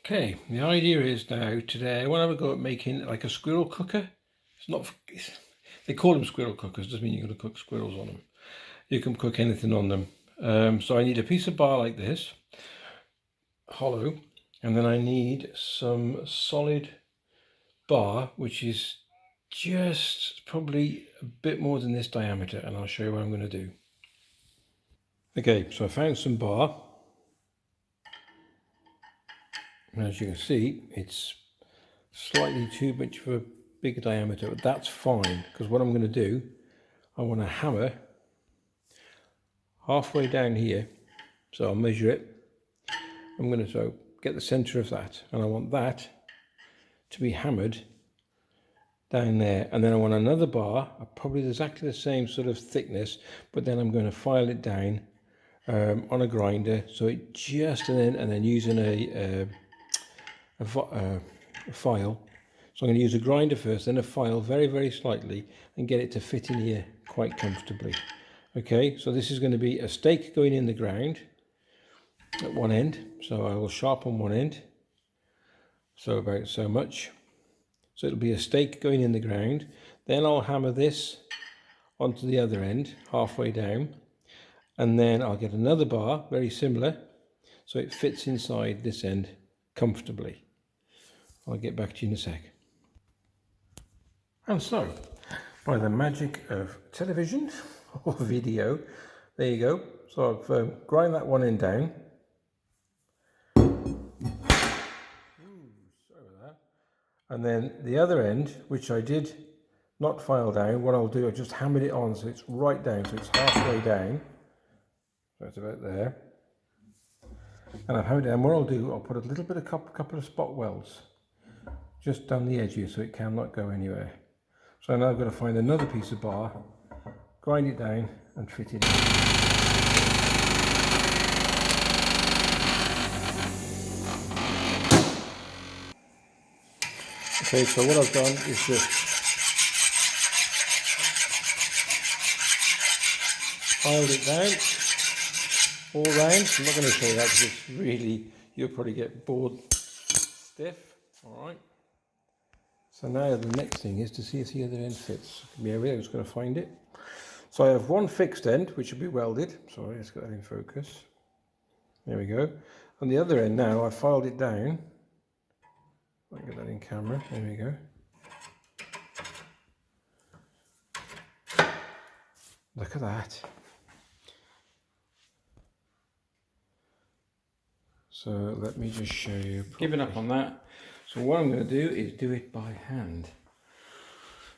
Okay, the idea is now today I want to have a go at making like a squirrel cooker. They call them squirrel cookers, doesn't mean you're going to cook squirrels on them. You can cook anything on them. So I need a piece of bar like this, hollow, and then I need some solid bar, which is just probably a bit more than this diameter, and I'll show you what I'm going to do. Okay, so I found some bar. And as you can see, it's slightly too much of a big diameter, but that's fine, because what I'm going to do, I want to hammer halfway down here. So I'll measure it. I'm going to get the center of that, and I want that to be hammered down there. And then I want another bar, probably exactly the same sort of thickness, but then I'm going to file it down on a grinder. So it just, and then using a file. So I'm going to use a grinder first, then a file very, very slightly, and get it to fit in here quite comfortably. Okay, so this is going to be a stake going in the ground at one end. So I will sharpen one end, so about so much. So it'll be a stake going in the ground. Then I'll hammer this onto the other end, halfway down. And then I'll get another bar, very similar, so it fits inside this end comfortably. I'll get back to you in a sec. And so, by the magic of television or video, there you go. So I've grind that one end down. Sorry about that. And then the other end, which I did not file down, what I'll do, I just hammered it on so it's right down, so it's halfway down. So it's about there. And I've hammered it down. What I'll do, I'll put a little bit of couple of spot welds just down the edge here so it cannot go anywhere. So now I've got to find another piece of bar, grind it down and fit it in. Okay, so what I've done is just filed it down all round. I'm not going to show you that because it's really, you'll probably get bored stiff. All right. So now the next thing is to see if the other end fits. Yeah, we're just going to find it. So I have one fixed end which will be welded. Sorry, let's get that in focus. There we go. On the other end now, I filed it down. I'll get that in camera. There we go. Look at that. So let me just show you. Giving up on that. So what I'm going to do is do it by hand.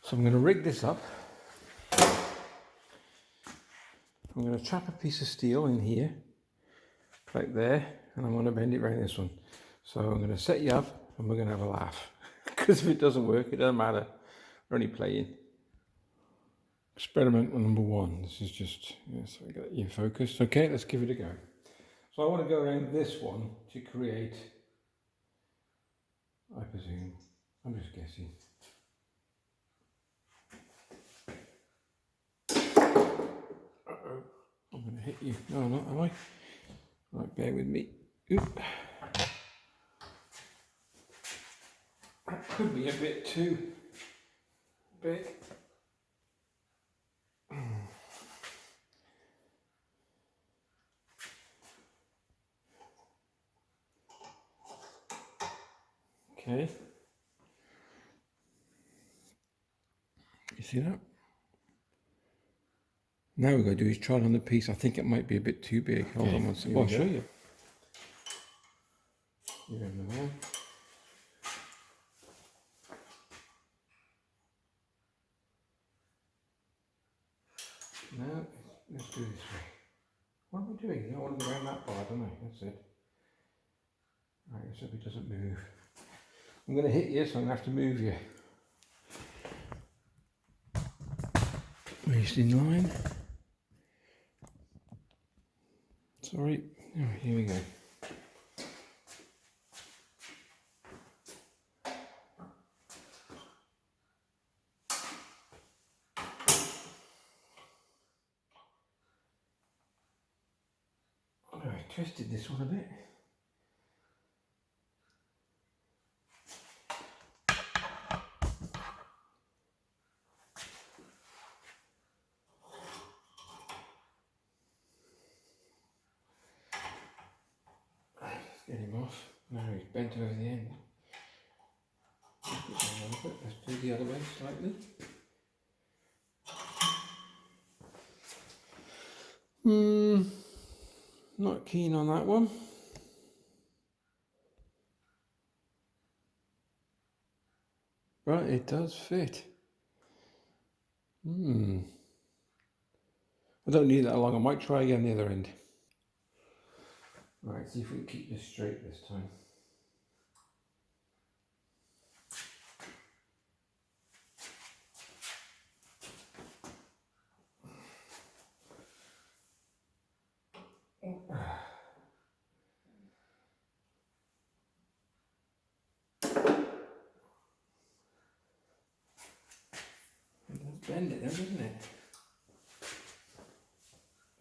So I'm going to rig this up. I'm going to trap a piece of steel in here, right there, and I'm going to bend it around this one. So I'm going to set you up and we're going to have a laugh. Because if it doesn't work, it doesn't matter. We're only playing. Experiment number one. This is just, yes, I got you focused. Okay, let's give it a go. So I want to go around this one to create, I presume, I'm just guessing. Uh-oh, I'm going to hit you. No, I'm not, am I? Right, bear with me. Oop. That could be a bit too big. Okay. You see that? Now what we're going to do is try it on the piece. I think it might be a bit too big. Hold on one second. I'll show you. You're in the way. Now, let's do this way. What am I doing? I want to go around that bar, don't I? That's it. Right, let's hope it doesn't move. I'm going to hit you, so I'm going to have to move you. Waist in line. Sorry. Oh, here we go. Oh, I twisted this one a bit. came off. Now he's bent over the end. Let's do the other way slightly. Not keen on that one. Right, it does fit. I don't need that long. I might try again the other end. Right, see if we can keep this straight this time. It does bend it then, doesn't it?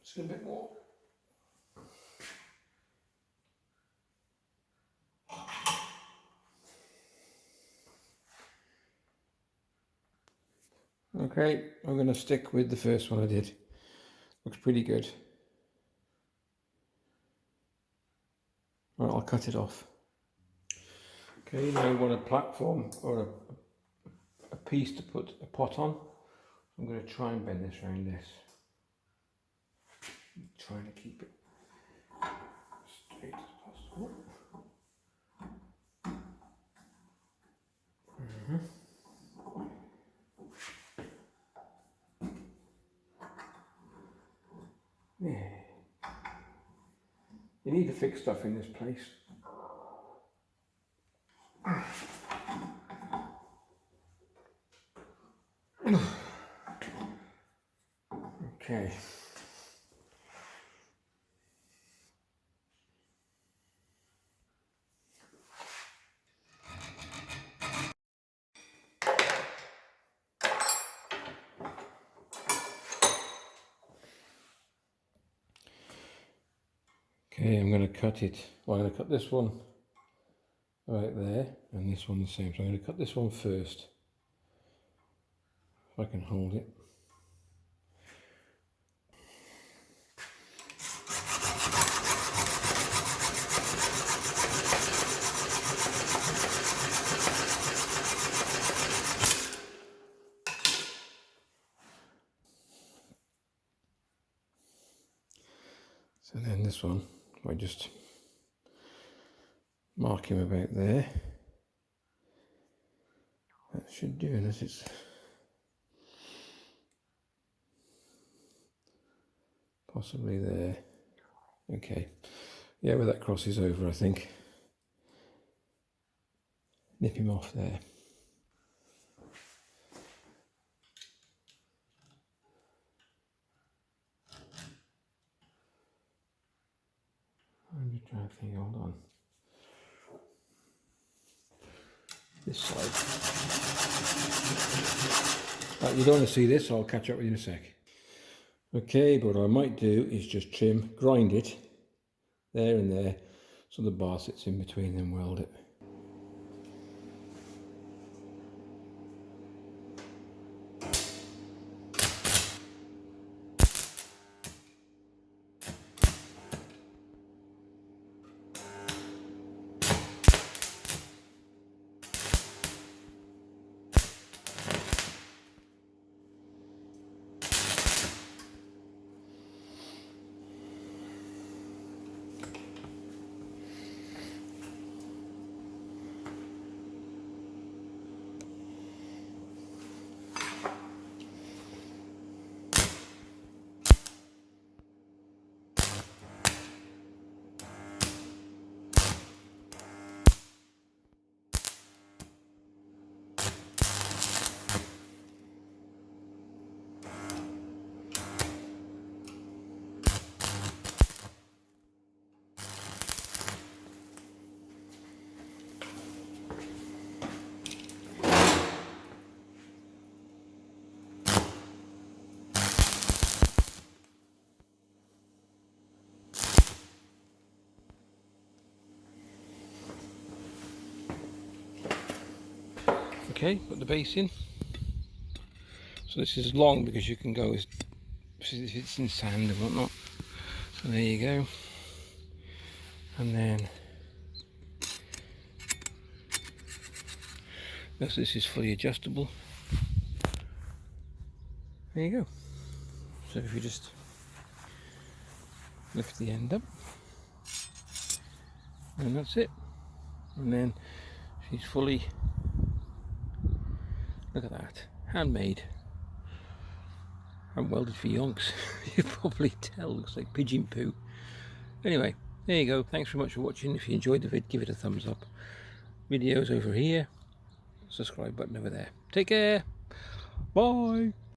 Just a bit more. Okay, I'm going to stick with the first one I did. Looks pretty good. Right, I'll cut it off. Okay, now you want a platform or a piece to put a pot on. I'm going to try and bend this around this. I'm trying to keep it straight as possible. Yeah. You need to fix stuff in this place. Okay. Okay, I'm going to cut it. Well, I'm going to cut this one right there and this one the same. So I'm going to cut this one first. If I can hold it. So then this one, I just mark him about there. That should do, unless it's possibly there. Okay, yeah, where that crosses over, I think. Nip him off there. I'm just trying to think, hold on. This side. Right, you don't want to see this, so I'll catch up with you in a sec. Okay, but what I might do is just grind it there and there, so the bar sits in between, then weld it. Okay, put the base in. So this is long because you can go if it's in sand and whatnot. So there you go. And then Because this is fully adjustable. There you go. So if you just lift the end up, and that's it. And then she's fully, look at that, handmade and welded for yonks. You probably tell, looks like pigeon poo. Anyway, there you go. Thanks very much for watching. If you enjoyed the vid, give it a thumbs up. Videos over here, subscribe button over there. Take care. Bye.